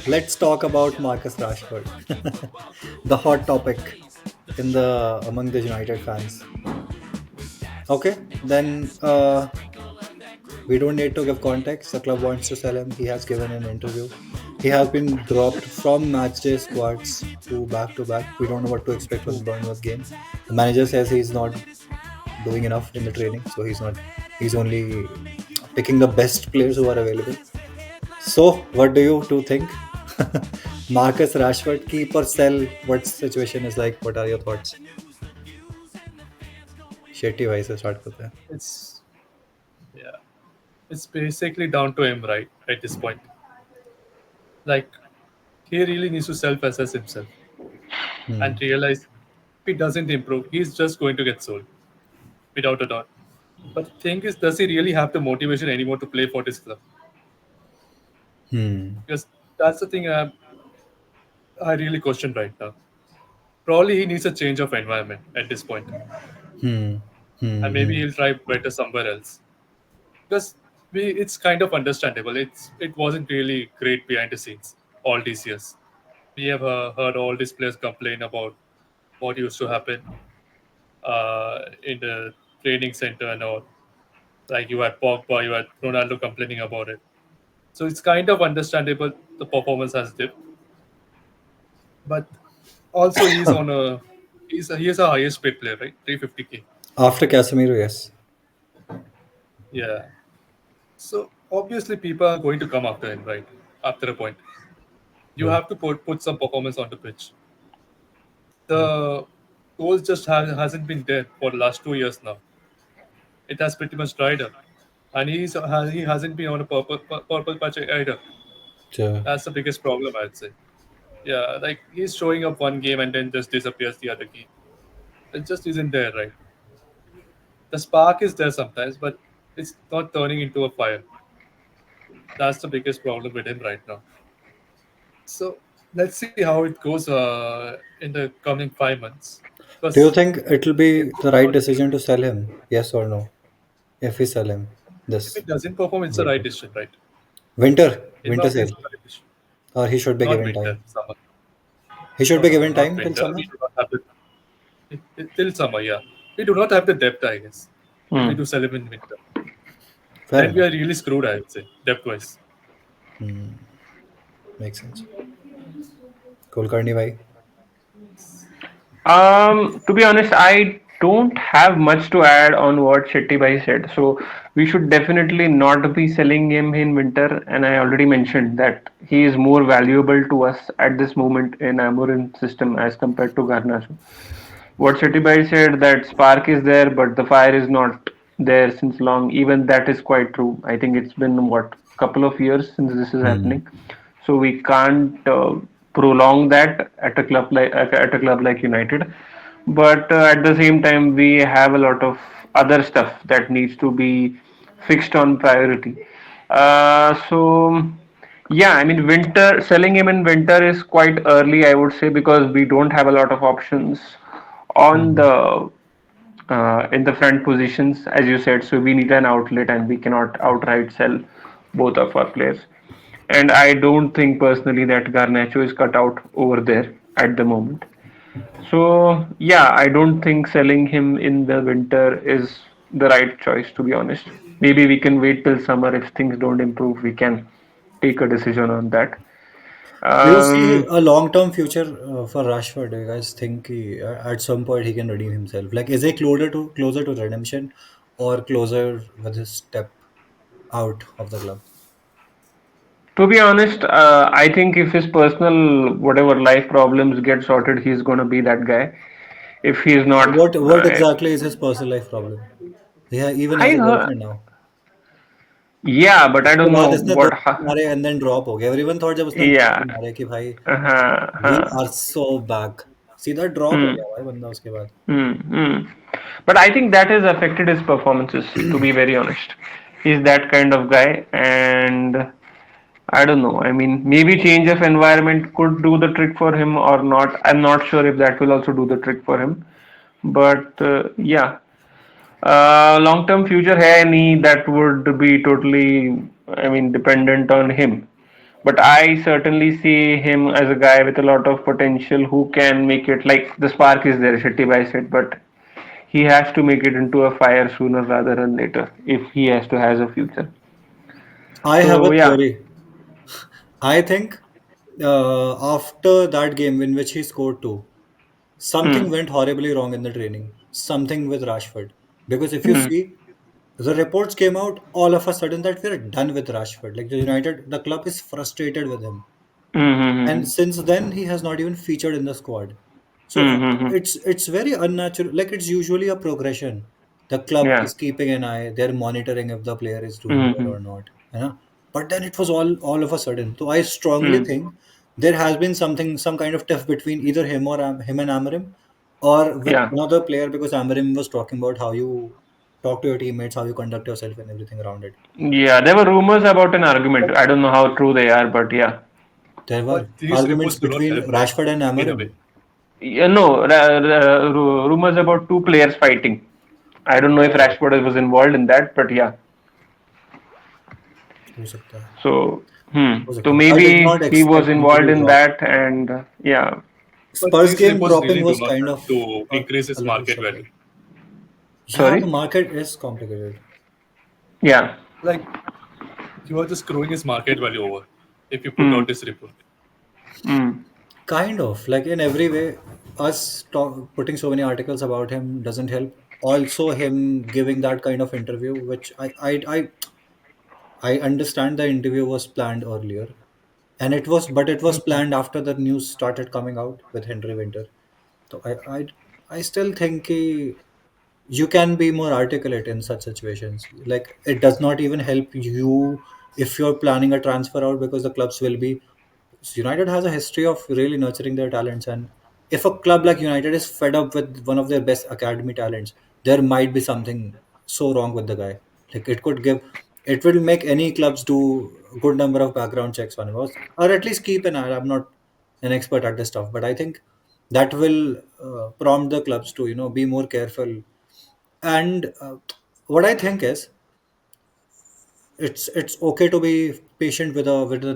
let's talk about Marcus Rashford, the hot topic in the among the United fans. Okay, then we don't need to give context. The club wants to sell him. He has given an interview. He has been dropped from matchday squads to back to back. We don't know what to expect from the Bournemouth game. The manager says he's not doing enough in the training, so he's not. He's only picking the best players who are available. So, what do you two think? Marcus Rashford, keep or sell? What situation is like? What are your thoughts? Shetty भाई से start करते हैं. It's yeah, it's basically down to him, right? At this point, like he really needs to self-assess himself and realize if he doesn't improve, he's just going to get sold, without a doubt. But the thing is, does he really have the motivation anymore to play for this club? Because that's the thing I really question right now. Probably he needs a change of environment at this point, and maybe he'll try better somewhere else. Because it's kind of understandable. It wasn't really great behind the scenes all these years. We have heard all these players complain about what used to happen in the training center and all. Like you had Pogba, you had Ronaldo complaining about it. So it's kind of understandable the performance has dipped. But also he's a highest paid player, right? 350k. After Casemiro, yes. Yeah. So obviously people are going to come after him, right? After a point. You have to put some performance on the pitch. The goals just hasn't been there for the last 2 years now. It has pretty much dried up. And he hasn't been on a purple patch either. Sure. That's the biggest problem, I'd say. Yeah, like he's showing up one game and then just disappears the other game. It just isn't there, right? The spark is there sometimes, but it's not turning into a fire. That's the biggest problem with him right now. So let's see how it goes in the coming 5 months. Do you think it will be the right decision to sell him? Yes or no? If we sell him If this it doesn't perform, it's the right decision, right? In my winter opinion, sale, it's the right decision. or he should be Not given winter, time? summer. He should No, be no, no, given not time till winter. summer. We do not have till summer, yeah. We do not have the depth, I guess. If we do sell him in winter, Fair then we enough. are really screwed, I would say, depth-wise. Makes sense. Kulkarni bhai. To be honest, I don't have much to add on what Shetty Bhai said. So we should definitely not be selling him in winter. And I already mentioned that he is more valuable to us at this moment in Amorim system as compared to Garnacho. What Shetty Bhai said, that spark is there, but the fire is not there since long. Even that is quite true. I think it's been what, couple of years since this is happening. So we can't prolong that at a club like United. But at the same time, we have a lot of other stuff that needs to be fixed on priority. So yeah, I mean, winter selling him in winter is quite early, I would say, because we don't have a lot of options on the in the front positions, as you said. So we need an outlet, and we cannot outright sell both of our players. And I don't think personally that Garnacho is cut out over there at the moment. So yeah, I don't think selling him in the winter is the right choice, to be honest. Maybe we can wait till summer. If things don't improve, we can take a decision on that. Do you see Um, a long-term future for Rashford? Do you guys think at some point he can redeem himself? Like, is he closer to redemption, or closer with his step out of the club? to be honest, I think if his personal whatever life problems get sorted, he's gonna be that guy. If he's not, What exactly is his personal life problem? He even I has a heard, girlfriend now. yeah, but I उसके don't बाद know इसने दो what. मारे and then drop हो गया. Everyone thought जब उसने दो Yeah. मारे कि भाई we Uh-huh. are so back. सीधा drop हो Hmm. गया भाई बंदा उसके बाद. Hmm. Hmm. But I think that has affected his performances, to be very honest. He's that kind of guy, and I don't know. I mean, maybe change of environment could do the trick for him or not. I'm not sure if that will also do the trick for him. But yeah, long-term future hai nahi, that would be totally, I mean, dependent on him. But I certainly see him as a guy with a lot of potential who can make it. Like the spark is there, Shetty by said, but he has to make it into a fire sooner rather than later if he has to has a future. I have So a yeah. theory. I think after that game in which he scored two, something Hmm. went horribly wrong in the training. Something with Rashford. Because if you Hmm. see, the reports came out all of a sudden that we're done with Rashford. Like the club is frustrated with him. Hmm. Hmm. And since then he has not even featured in the squad. So Hmm. Hmm. Hmm. it's very unnatural. Like it's usually a progression. The club Yeah. is keeping an eye, they're monitoring if the player is doing Hmm. well Hmm. or not, you know. But then it was all of a sudden, so I strongly Hmm. think there has been some kind of tiff between either him or him and Amorim, or with Yeah. another player, because Amorim was talking about how you talk to your teammates, how you conduct yourself and everything around it. Yeah. There were rumors about an argument. I don't know how true they are, but yeah. There were But these arguments reports do not between help, right? Rashford and In a way. Amorim. Yeah, no, rumors about two players fighting. I don't know if Oh, Rashford was involved in that, but yeah. हो सकता है, So, हो so सकता है. I did maybe not he was expect him to involved be in dropped. that, and yeah. But Spurs these game reports dropping really do was not kind help of to increase a his little market value. surprise. Yeah, the Sorry. market is complicated. Yeah. Like, you are just screwing his market value over if you put Hmm. out this report. Hmm. Kind of like in every way, putting so many articles about him doesn't help. Also, him giving that kind of interview, which I understand the interview was planned earlier, and it was Mhm. planned after the news started coming out with Henry Winter. So I still think you can be more articulate in such situations. Like it does not even help you if you're planning a transfer out, because the clubs will be. United has a history of really nurturing their talents, and if a club like United is fed up with one of their best academy talents, there might be something so wrong with the guy. Like it will make any clubs do a good number of background checks on him, or at least keep an eye. I'm not an expert at this stuff, but I think that will prompt the clubs to be more careful. And what I think is it's okay to be patient with a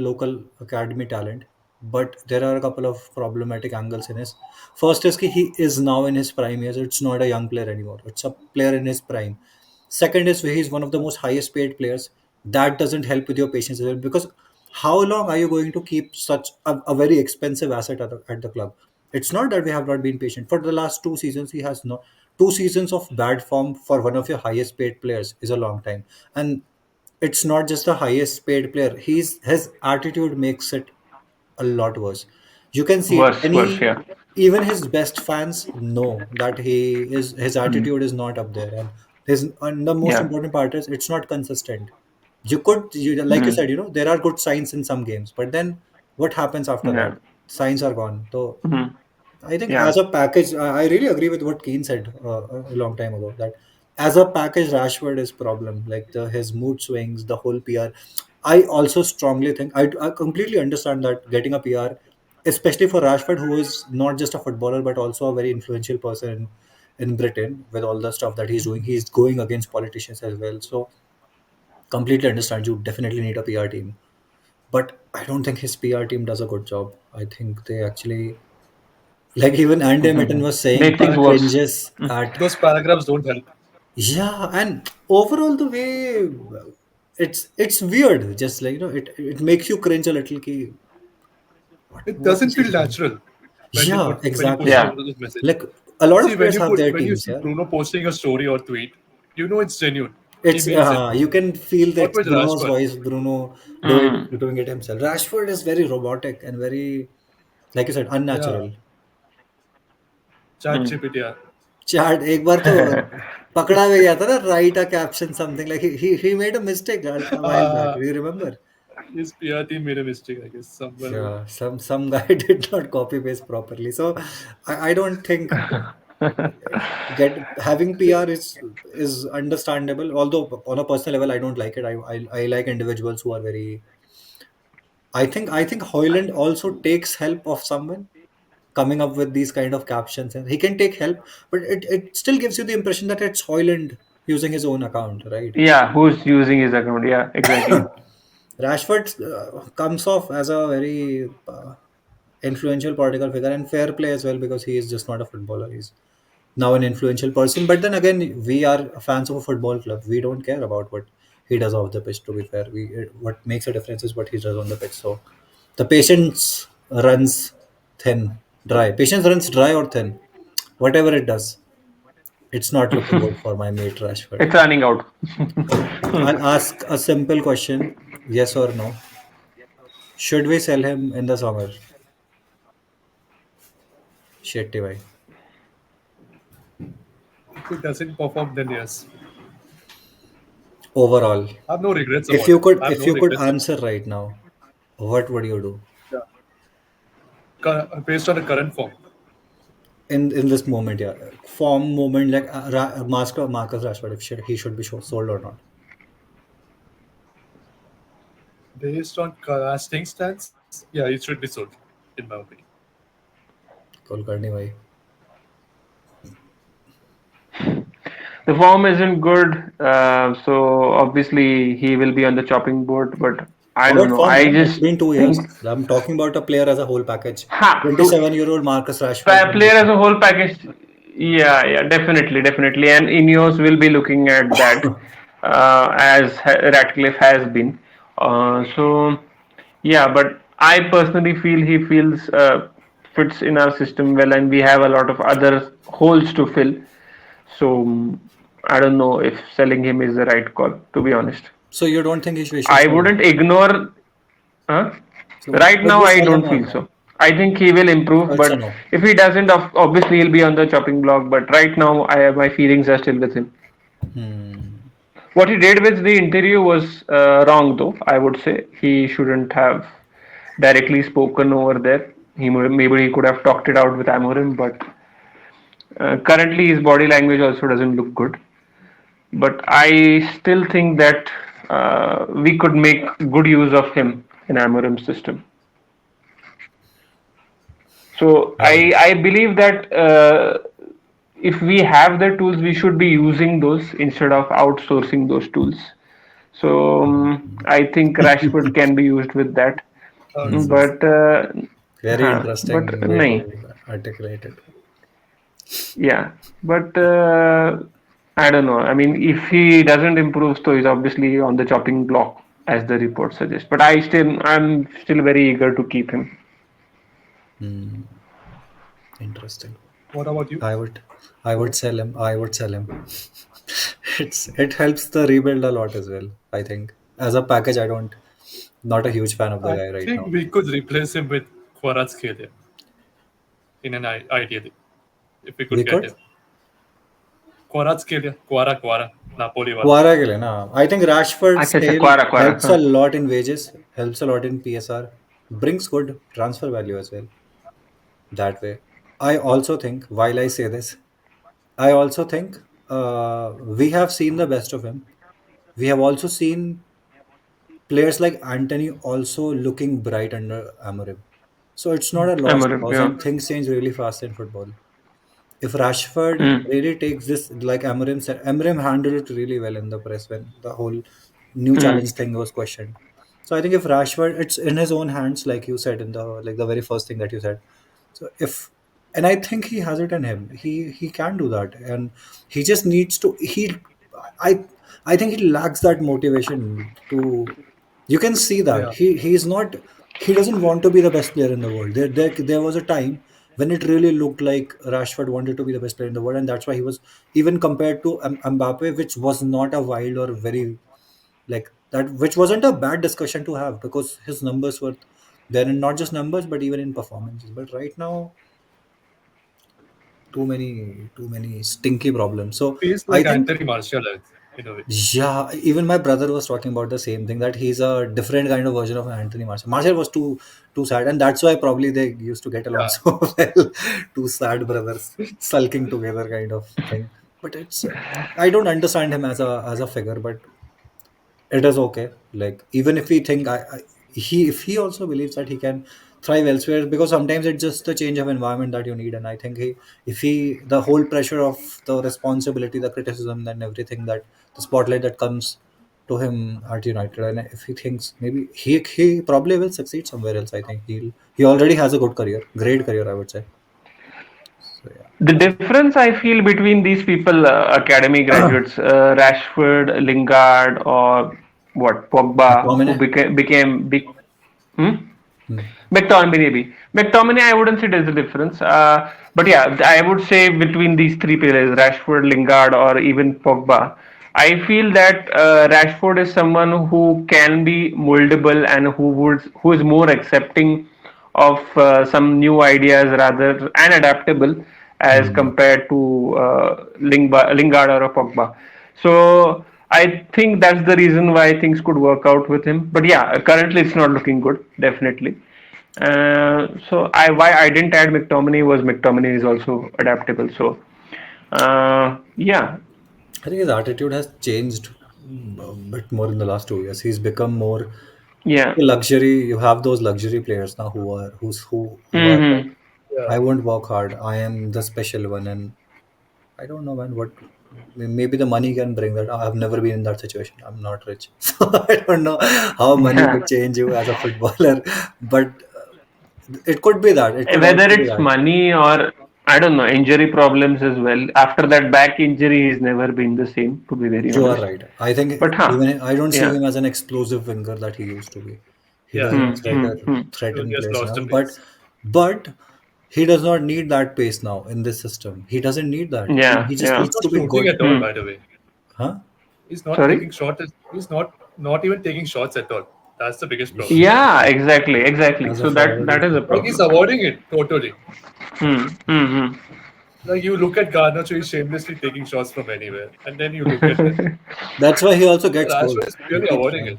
local academy talent, but there are a couple of problematic angles in his. First is he is now in his prime years. It's not a young player anymore, it's a player in his prime. Second is he's one of the most highest paid players. That doesn't help with your patience as well, because how long are you going to keep such a very expensive asset at the club? It's not that we have not been patient. For the last 2 seasons he has not. 2 seasons of bad form for one of your highest paid players is a long time. And it's not just the highest paid player. His attitude makes it a lot worse. You can see it. Worse, worse. Yeah. Even his best fans know that his Hmm. attitude is not up there, and the most Yeah. important part is it's not consistent. Like you Hmm. said, there are good signs in some games, but then what happens after that? Yeah. Signs are gone. So Hmm. I think Yeah. as a package, I really agree with what Keane said a long time ago, that as a package, Rashford is problem. Like his mood swings, the whole PR. I also strongly think I completely understand that getting a PR, especially for Rashford, who is not just a footballer but also a very influential person in Britain with all the stuff that he's doing. He's going against politicians as well. So completely understand. You definitely need a PR team, but I don't think his PR team does a good job. I think they actually, like even Andy Mitten was saying, Make he things worse. cringes at. Those paragraphs don't help. Yeah, and overall the way it's weird. Just like it makes you cringe a little. Ki, It what doesn't is he feel doing? natural Yeah, when you push exactly. out Yeah. those messages. Like a lot See, of players have their when you teams. see Yeah, Bruno posting a story or tweet, you know it's genuine. He it's means it. you can feel Not that with Bruno's Rashford. voice. Bruno Hmm. doing it himself. Rashford is very robotic and very, like you said, Yeah, unnatural. chat Hmm. GPT. Yeah. Chad, एक बार तो पकड़ा भी गया था ना, write a caption something like he made a mistake a while back. Uh, Do you remember? his PR team made a mistake, I guess, somewhere over. Yeah, some guy did not copy paste properly. So I don't think get having PR is understandable. Although on a personal level, I don't like it. I like individuals who are very. I think Hoyland also takes help of someone coming up with these kind of captions, and he can take help, but it still gives you the impression that it's Hoyland using his own account, right? Yeah. Who's using his account? Yeah. Exactly. Rashford comes off as a very influential political figure and fair play as well, because he is just not a footballer. He's now an influential person. But then again, we are fans of a football club. We don't care about what he does off the pitch. To be fair, what makes a difference is what he does on the pitch. So the patience runs thin, dry. Patience runs dry or thin, whatever it does. It's not looking good for my mate Rashford. It's running out. I'll ask a simple question: yes or no? Should we sell him in the summer? Shetty bhai. If it doesn't perform, then yes. Overall, I have no regrets if about you it. could I have if no you could regrets. answer right now, what would you do Yeah. Based on the current form. in this moment? Yeah, form moment, like Marcus Rashford, if he should be sold or not. Based on as things stands, yeah, it should be sold, in my opinion. Kulkarni bhai. The form isn't good, so obviously he will be on the chopping board. But I don't About know. form, I man, it's just been 2 years. think, I'm talking about a player as a whole package. so 27-year-old Marcus Rashford. player as a whole package. Yeah, yeah, definitely, definitely. And Ineos will be looking at that, as Ratcliffe has been. So yeah, but I personally feel he feels fits in our system well, and we have a lot of other holes to fill. So I don't know if selling him is the right call, to be honest. So you don't think we should I sell him? wouldn't ignore. Huh? So Right should now, we I sell him don't or feel no? so. I think he will So improve, it's a but no. if he doesn't, obviously he'll be on the chopping block. But right now, my feelings are still with him. Hmm. What he did with the interview was wrong, though. I would say he shouldn't have directly spoken over there. Maybe he could have talked it out with Amorim, but currently his body language also doesn't look good. But I still think that we could make good use of him in Amorim's system. So I I believe that if we have the tools, we should be using those instead of outsourcing those tools. So I think Rashford can be used with that, Hmm. but Very interesting way nahi. to articulate it. Yeah, but I don't know. I mean, if he doesn't improve, so he's obviously on the chopping block, as the report suggests. But I'm still very eager to keep him. Hmm. Interesting. What about you? I would, I would sell him. I would sell him. It helps the rebuild a lot as well. I think as a package, I don't. Not a huge fan of the I guy right think now. we could replace him with Kvaratskhelia in an ideally, if we could We get could. him. Kvaratskhelia, Kvara, Napoli wala. Quara के लिए ना. I think Rashford's अच्छा अच्छा sale क्वारा क्वारा helps हाँ. a lot in wages, helps a lot in PSR, brings good transfer value as well. That way, I also think. While I say this, I also think we have seen the best of him. We have also seen players like Anthony also looking bright under Amorim. So it's not a lost Amorim, cause, yeah. and things change really fast in football. If Rashford Mm, really takes this, like Amorim said, Amorim handled it really well in the press when the whole new mm, challenge thing was questioned. So I think if Rashford, it's in his own hands, like you said in the very first thing that you said. So if, and I think he has it in him. He can do that, and he just needs to. I I think he lacks that motivation to. You can see that Yeah, he's not. He doesn't want to be the best player in the world. There was a time when it really looked like Rashford wanted to be the best player in the world, and that's why he was even compared to Mbappe, which was not a wild or very like that, which wasn't a bad discussion to have because his numbers were there, in not just numbers but even in performances. But right now, too many stinky problems. So feels I like think, Anthony Martial in a way. yeah, even my brother was talking about the same thing, that he's a different kind of version of Anthony Martial. Martial was too sad, and that's why probably they used to get along Yeah, so well. Two sad brothers sulking together, kind of thing. But it's I don't understand him as a figure, but it is okay. Like even if we think he if he also believes that he can thrive elsewhere, because sometimes it's just the change of environment that you need. And I think if he the whole pressure of the responsibility, the criticism, and everything, that the spotlight that comes to him at United, and if he thinks maybe he probably will succeed somewhere else. I think he already has a good career, great career, I would say. So The difference I feel between these people, academy yeah. graduates, Rashford, Lingard, or what Pogba, who McTominay. became big. Hmm? Hmm. McTominay, maybe. McTominay, I wouldn't say there's a difference. But yeah, I would say between these three players, Rashford, Lingard, or even Pogba, I feel that Rashford is someone who can be moldable and who is more accepting of some new ideas rather and adaptable as Hmm. compared to Lingard or a Pogba. So I think that's the reason why things could work out with him. But yeah, currently it's not looking good, definitely. So why I didn't add McTominay was McTominay is also adaptable. So yeah, I think his attitude has changed a bit more in the last 2 years. He's become more yeah. luxury. You have those luxury players now who are like, Hmm. Yeah. I won't work hard. I am the special one, and I don't know, man. What maybe the money can bring that. I've never been in that situation. I'm not rich, so I don't know how money Yeah. could change you as a footballer. But it could be that. It could Whether also be it's that. money or I don't know injury problems as well. After that back injury, he's never been the same. To be very You are honest. right. I think But huh, even I don't see yeah. him as an explosive winger that he used to be. He Yeah. doesn't Hmm. Exactly. Hmm. Hmm. threaten He has place lost the now, pace. but he does not need that pace now in this system. He doesn't need that. Yeah. He just Yeah. He's needs not to be shooting good. at all, Hmm. by the way. Huh? He's not taking Sorry. shot. He's not even taking shots at all. That's the biggest problem. Yeah. Yeah. Exactly. Exactly. As a So that forward, that he's is a not Like good. he's problem. avoiding it totally. Hmm. Hmm. Hmm. Like you look at Garnacho, he's shamelessly taking shots from anywhere, and then you look at him. That's why he also gets Rashford goals. is He clearly keeps avoiding it. trying.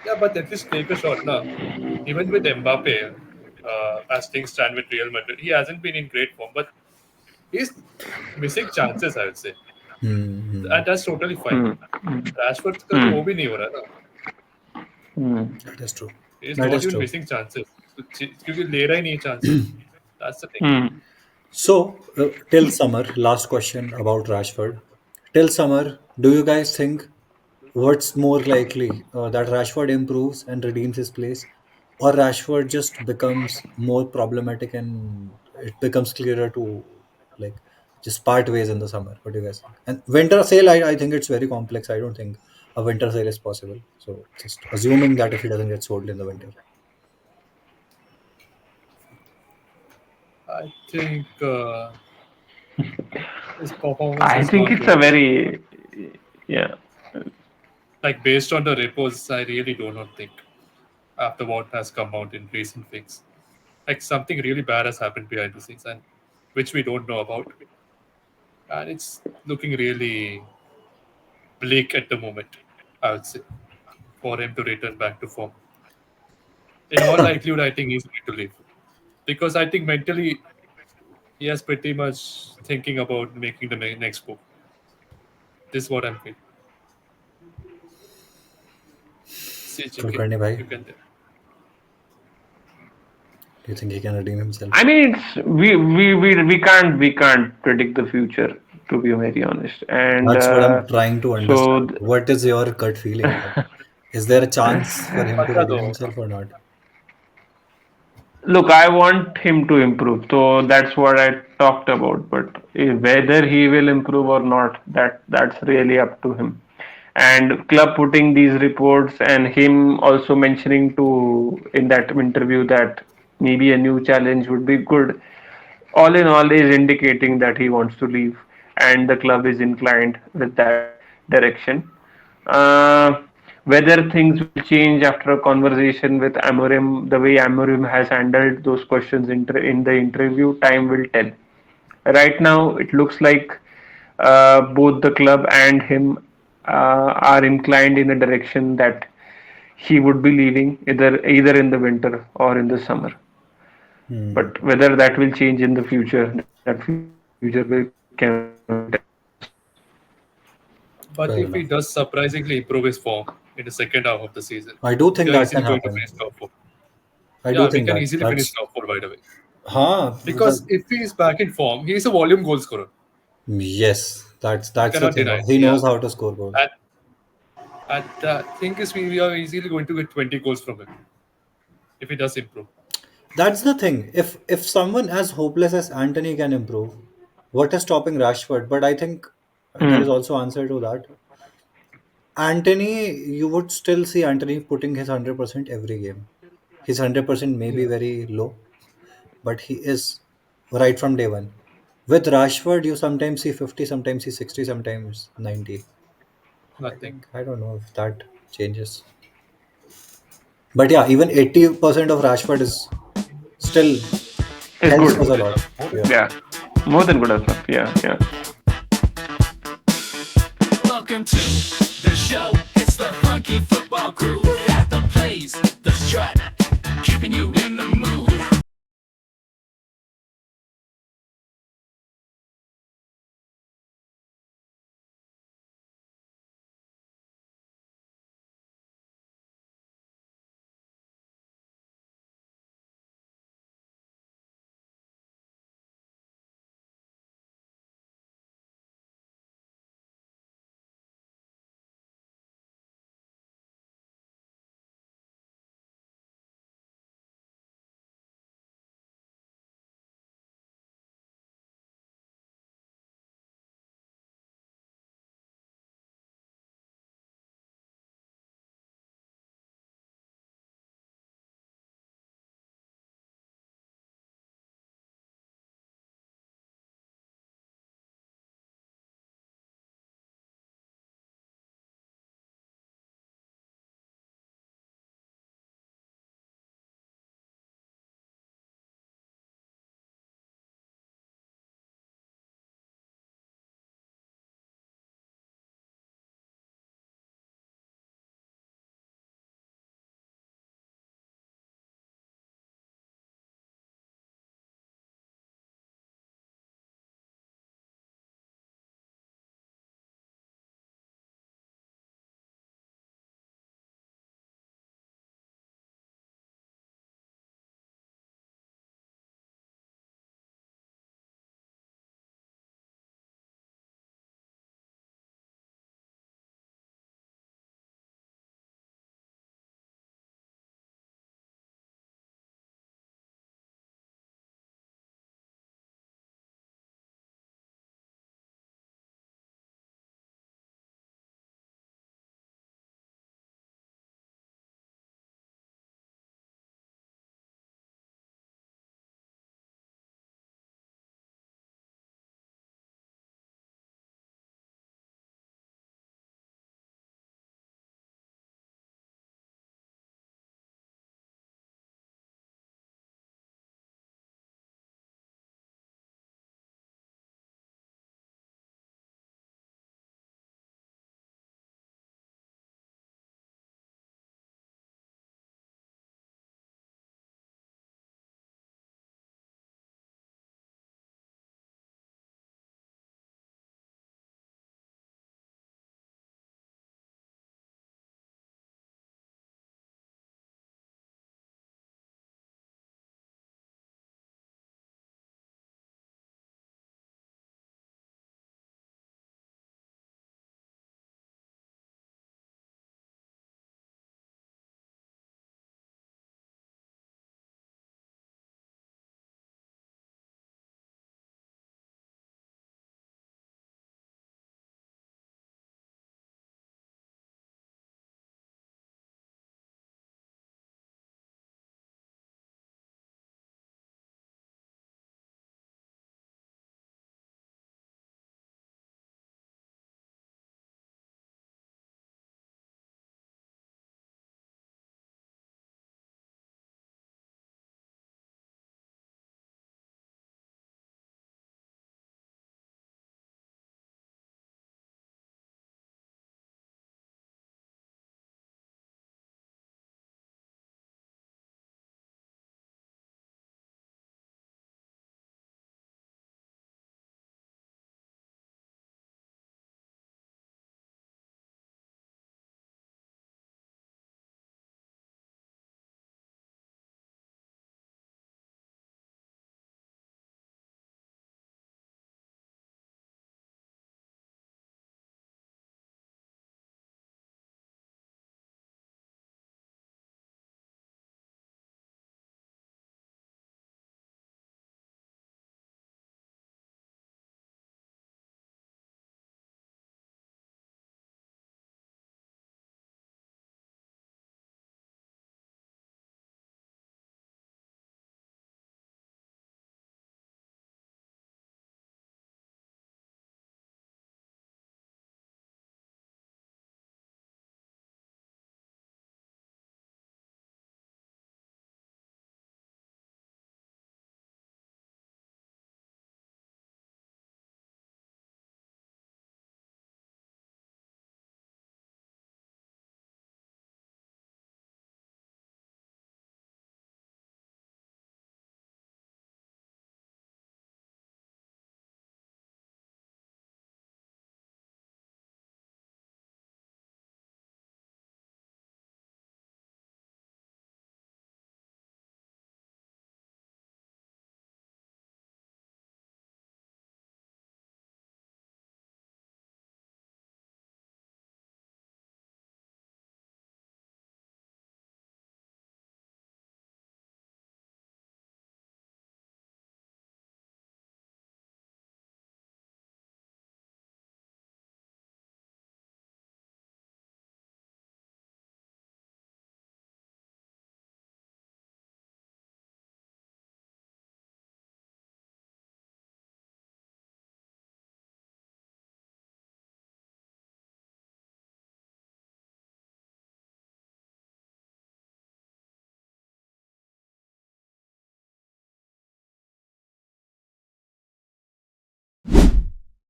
Yeah, but at least take a shot now. Even with Mbappe, as things stand with Real Madrid, he hasn't been in great form, but he's missing chances, I would say, Hmm. and that's totally fine. Hmm. Rashford का तो Hmm. वो भी नहीं हो रहा ना. Hmm. That is true. He is That not is even true. missing chances क्योंकि ले रहा ही नहीं chances. That's the thing. Hmm. So, till summer, last question about Rashford. Till summer, do you guys think what's more likely, that Rashford improves and redeems his place, or Rashford just becomes more problematic and it becomes clearer to like just part ways in the summer? What do you guys think? And winter sale, I think it's very complex. I don't think a winter sale is possible. So, just assuming that if he doesn't get sold in the winter. I think his performance I is think not it's a good. very yeah. Like based on the reports, I really do not think after what has come out in recent weeks, like something really bad has happened behind the scenes, and which we don't know about, and it's looking really bleak at the moment. I would say for him to return back to form. In all likelihood, I think he's going to leave because I think mentally he has pretty much thinking about making the next move. This is what I'm feeling. So, CGK, Karni bhai, you can tell. do you think he can redeem himself? I mean, it's we can't predict the future to be very honest, and That's what I'm trying to so understand. What is your gut feeling? Like, is there a chance for him to अच्छा redeem दो himself or not? look, I want him to improve, so that's what I talked about. But whether he will improve or not, that's really up to him. And club putting these reports and him also mentioning to in that interview that maybe a new challenge would be good. All in all, is indicating that he wants to leave, and the club is inclined with that direction. Uh, Whether things will change after a conversation with Amorim, the way Amorim has handled those questions in the interview, time will tell. Right now, it looks like both the club and him are inclined in the direction that he would be leaving either in the winter or in the summer. Hmm. But whether that will change in the future, that future will cannot be tell. But Fair if he enough. does surprisingly improve his form in the second half of the season, I do we think are that easily can going to happen. finish top four. I do Yeah, we think can that. easily finish That's top four, by the way. that, Because if he is back in form, he is a volume goal scorer. yes. That's You the cannot thing. deny it. He Yeah. knows how to score goals. And And the thing is, we are easily going to get 20 goals from him if he does improve. That's the thing. If someone as hopeless as Anthony can improve, what is stopping Rashford? But I think there is Hmm. also answer to that. Anthony, you would still see Anthony putting his 100% every game. His 100% may be Yeah, very low, but he is right from day one. With Rashford, you sometimes see 50, sometimes see 60, sometimes 90. I nothing. think, I don't know if that changes. But yeah, even 80% of Rashford is still Is helps us good. Good a lot. enough. More than Yeah. enough. Yeah. More than good enough. Yeah. Yeah. Welcome to the show. It's the Funky Football Crew.